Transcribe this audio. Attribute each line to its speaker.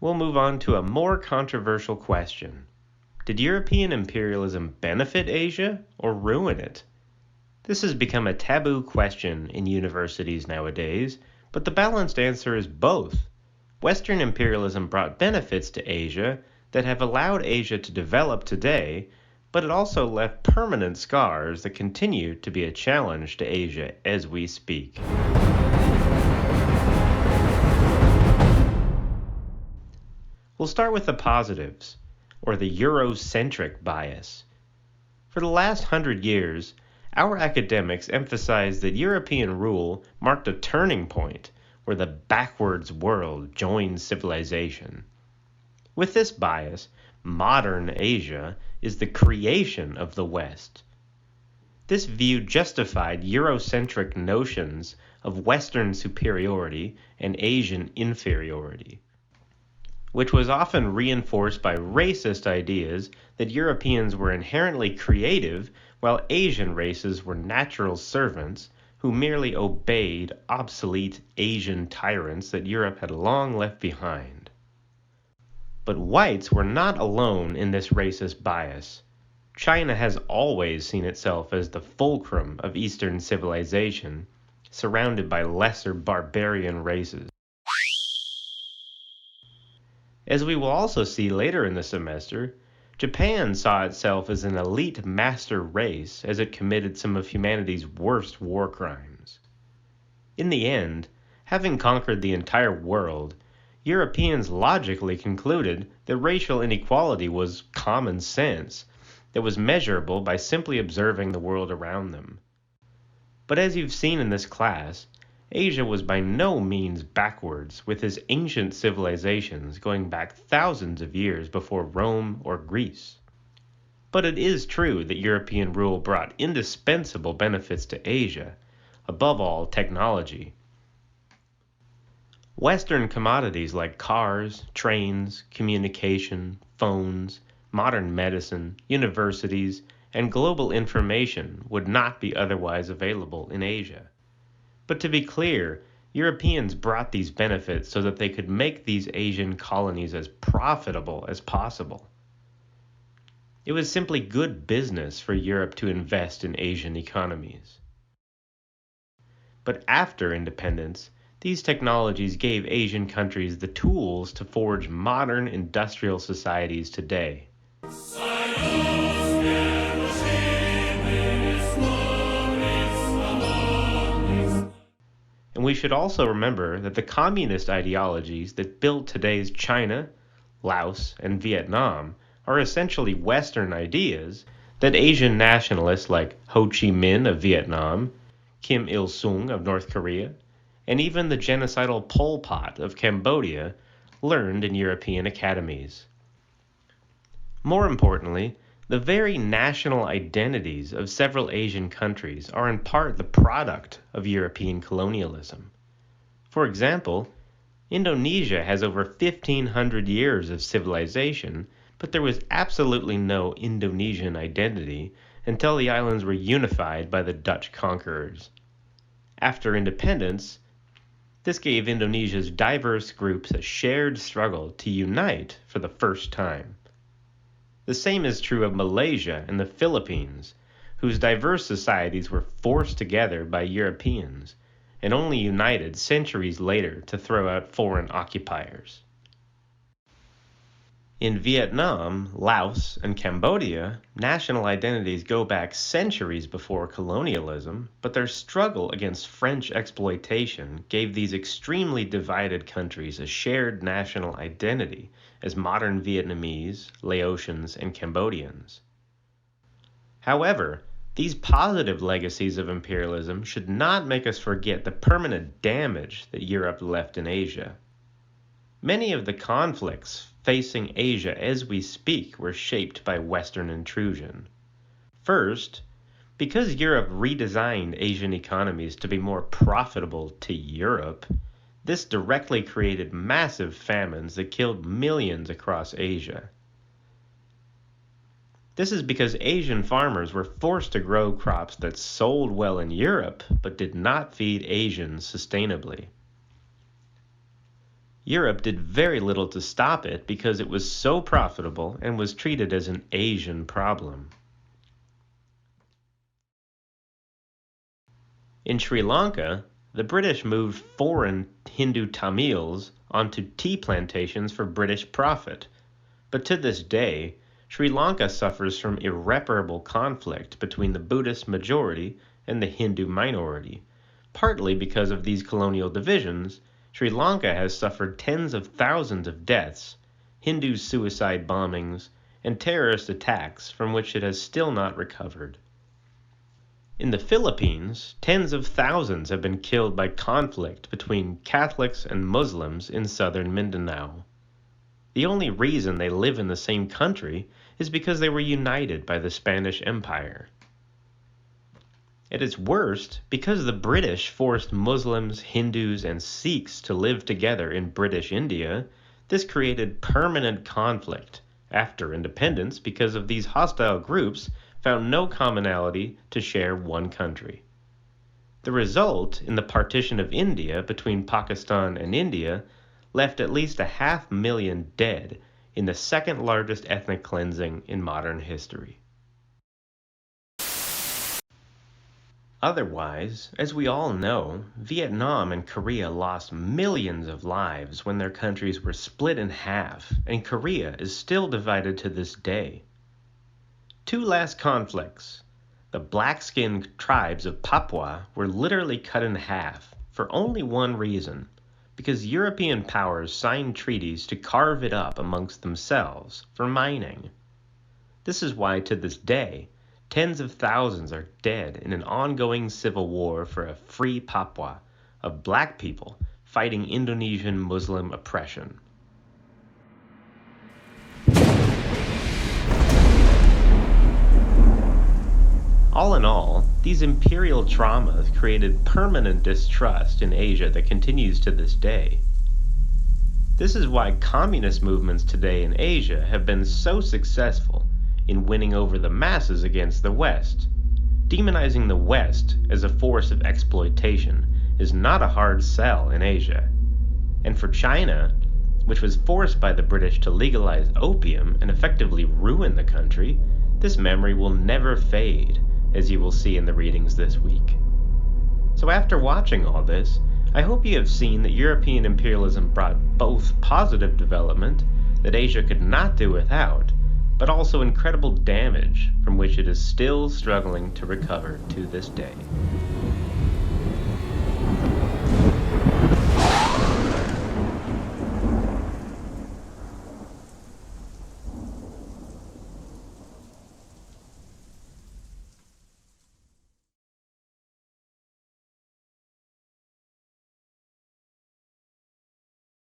Speaker 1: we'll move on to a more controversial question. Did European imperialism benefit Asia or ruin it? This has become a taboo question in universities nowadays, but the balanced answer is both. Western imperialism brought benefits to Asia that have allowed Asia to develop today, but it also left permanent scars that continue to be a challenge to Asia as we speak. We'll start with the positives, or the Eurocentric bias. For the last 100 years, our academics emphasized that European rule marked a turning point where the backwards world joined civilization. With this bias, modern Asia is the creation of the West. This view justified Eurocentric notions of Western superiority and Asian inferiority, which was often reinforced by racist ideas that Europeans were inherently creative while Asian races were natural servants who merely obeyed obsolete Asian tyrants that Europe had long left behind. But whites were not alone in this racist bias. China has always seen itself as the fulcrum of Eastern civilization, surrounded by lesser barbarian races. As we will also see later in the semester, Japan saw itself as an elite master race as it committed some of humanity's worst war crimes. In the end, having conquered the entire world, Europeans logically concluded that racial inequality was common sense that was measurable by simply observing the world around them. But as you've seen in this class, Asia was by no means backwards, with its ancient civilizations going back thousands of years before Rome or Greece. But it is true that European rule brought indispensable benefits to Asia, above all technology. Western commodities like cars, trains, communication, phones, modern medicine, universities, and global information would not be otherwise available in Asia. But to be clear, Europeans brought these benefits so that they could make these Asian colonies as profitable as possible. It was simply good business for Europe to invest in Asian economies. But after independence, these technologies gave Asian countries the tools to forge modern industrial societies today. And we should also remember that the communist ideologies that built today's China, Laos, and Vietnam are essentially Western ideas that Asian nationalists like Ho Chi Minh of Vietnam, Kim Il-sung of North Korea, and even the genocidal Pol Pot of Cambodia learned in European academies. More importantly, the very national identities of several Asian countries are in part the product of European colonialism. For example, Indonesia has over 1,500 years of civilization, but there was absolutely no Indonesian identity until the islands were unified by the Dutch conquerors. After independence, this gave Indonesia's diverse groups a shared struggle to unite for the first time. The same is true of Malaysia and the Philippines, whose diverse societies were forced together by Europeans and only united centuries later to throw out foreign occupiers. In Vietnam, Laos, and Cambodia, national identities go back centuries before colonialism, but their struggle against French exploitation gave these extremely divided countries a shared national identity as modern Vietnamese, Laotians, and Cambodians. However, these positive legacies of imperialism should not make us forget the permanent damage that Europe left in Asia. Many of the conflicts facing Asia as we speak were shaped by Western intrusion. First, because Europe redesigned Asian economies to be more profitable to Europe, this directly created massive famines that killed millions across Asia. This is because Asian farmers were forced to grow crops that sold well in Europe but did not feed Asians sustainably. Europe did very little to stop it because it was so profitable and was treated as an Asian problem. In Sri Lanka, the British moved foreign Hindu Tamils onto tea plantations for British profit, but to this day, Sri Lanka suffers from irreparable conflict between the Buddhist majority and the Hindu minority. Partly because of these colonial divisions, Sri Lanka has suffered tens of thousands of deaths, Hindu suicide bombings, and terrorist attacks from which it has still not recovered. In the Philippines, tens of thousands have been killed by conflict between Catholics and Muslims in southern Mindanao. The only reason they live in the same country is because they were united by the Spanish Empire. At its worst, because the British forced Muslims, Hindus, and Sikhs to live together in British India, this created permanent conflict after independence because of these hostile groups found no commonality to share one country. The result in the partition of India between Pakistan and India left at least 500,000 dead in the second largest ethnic cleansing in modern history. Otherwise, as we all know, Vietnam and Korea lost millions of lives when their countries were split in half, and Korea is still divided to this day. Two last conflicts. The black-skinned tribes of Papua were literally cut in half for only one reason, because European powers signed treaties to carve it up amongst themselves for mining. This is why to this day, tens of thousands are dead in an ongoing civil war for a free Papua of black people fighting Indonesian Muslim oppression. All in all, these imperial traumas created permanent distrust in Asia that continues to this day. This is why communist movements today in Asia have been so successful in winning over the masses against the West. Demonizing the West as a force of exploitation is not a hard sell in Asia. And for China, which was forced by the British to legalize opium and effectively ruin the country, this memory will never fade, as you will see in the readings this week. So after watching all this, I hope you have seen that European imperialism brought both positive development that Asia could not do without, but also incredible damage from which it is still struggling to recover to this day.